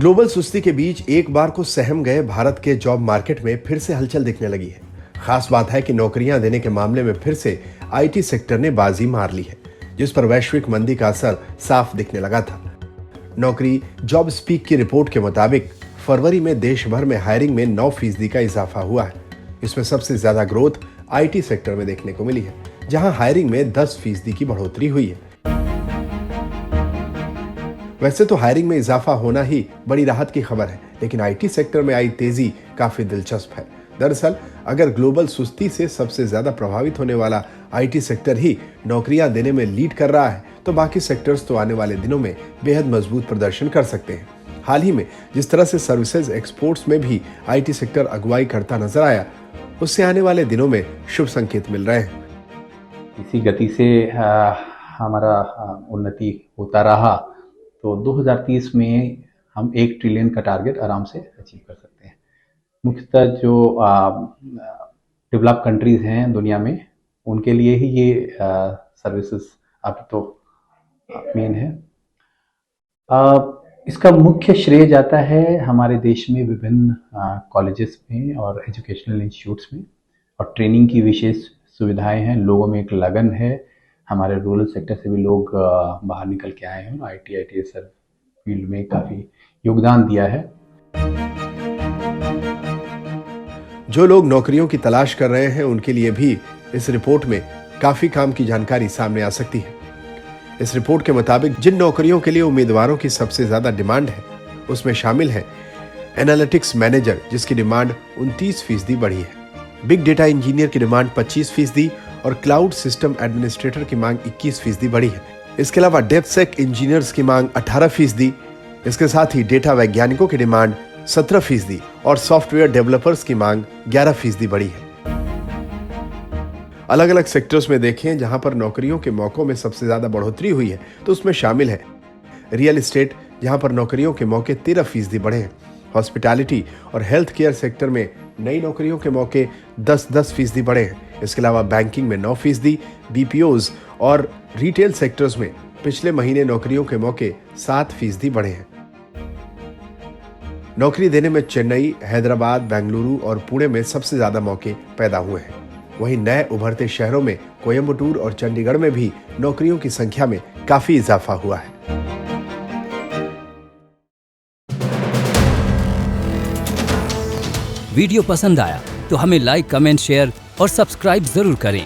Global सुस्ती के बीच एक बार को सहम गए भारत के जॉब मार्केट में फिर से हलचल दिखने लगी है। खास बात है कि नौकरियां देने के मामले में फिर से आईटी सेक्टर ने बाजी मार ली है, जिस पर वैश्विक मंदी का असर साफ दिखने लगा था। नौकरी जॉब स्पीक की रिपोर्ट के मुताबिक फरवरी में देश भर में हायरिंग में 9% का इजाफा हुआ है। इसमें सबसे ज्यादा ग्रोथ आईटी सेक्टर में देखने को मिली है, जहां हायरिंग में 10% की बढ़ोतरी हुई है। वैसे तो हायरिंग में इजाफा होना ही बड़ी राहत की खबर है, लेकिन आईटी सेक्टर में आई तेजी काफी दिलचस्प है। दरअसल अगर ग्लोबल सुस्ती से सबसे ज्यादा प्रभावित होने वाला आईटी सेक्टर ही नौकरियां देने में लीड कर रहा है, तो बाकी सेक्टर्स तो आने वाले दिनों में बेहद मजबूत प्रदर्शन कर सकते हैं। हाल ही में जिस तरह से सर्विसेज एक्सपोर्ट्स में भी आईटी सेक्टर अगुवाई करता नजर आया, उससे आने वाले दिनों में शुभ संकेत मिल रहे हैं। इसी गति से हमारा उन्नति होता रहा तो 2030 में हम 1 ट्रिलियन का टारगेट आराम से अचीव कर सकते हैं। मुख्यतः जो डेवलप कंट्रीज हैं दुनिया में, उनके लिए ही ये सर्विसेज अब तो मेन है। इसका मुख्य श्रेय जाता है हमारे देश में विभिन्न कॉलेजेस में और एजुकेशनल इंस्टीट्यूट्स में, और ट्रेनिंग की विशेष सुविधाएं हैं। लोगों में एक लगन है। हमारे रूरल सेक्टर से भी लोग बाहर निकल के आए हैं और आईटी फील्ड में काफ़ी योगदान दिया है। जो लोग नौकरियों की तलाश कर रहे हैं, उनके लिए भी इस रिपोर्ट में काफी काम की जानकारी सामने आ सकती है। इस रिपोर्ट के मुताबिक जिन नौकरियों के लिए उम्मीदवारों की सबसे ज्यादा डिमांड है, उसमें शामिल है एनालिटिक्स मैनेजर, जिसकी डिमांड 29% बढ़ी है। बिग डेटा इंजीनियर की डिमांड 25% और क्लाउड सिस्टम एडमिनिस्ट्रेटर की मांग 21% बढ़ी है। इसके अलावा डेप्सेक इंजीनियर्स की मांग 18%, इसके साथ ही डेटा वैज्ञानिकों की डिमांड 17% और सॉफ्टवेयर डेवलपर्स की मांग 11% बढ़ी है। अलग अलग सेक्टर्स में देखें जहां पर नौकरियों के मौकों में सबसे ज्यादा बढ़ोतरी हुई है, तो उसमें शामिल है रियल एस्टेट, जहां पर नौकरियों के मौके 13% बढ़े हैं। हॉस्पिटैलिटी और हेल्थ केयर सेक्टर में नई नौकरियों के मौके 10% बढ़े हैं। इसके अलावा बैंकिंग में 9%, बीपीओज और रिटेल सेक्टर्स में पिछले महीने नौकरियों के मौके 7% बढ़े हैं। नौकरी देने में चेन्नई, हैदराबाद, बेंगलुरु और पुणे में सबसे ज्यादा मौके पैदा हुए हैं। वहीं नए उभरते शहरों में कोयम्बटूर और चंडीगढ़ में भी नौकरियों की संख्या में काफी इजाफा हुआ है। वीडियो पसंद आया तो हमें लाइक, कमेंट, शेयर और सब्सक्राइब जरूर करें।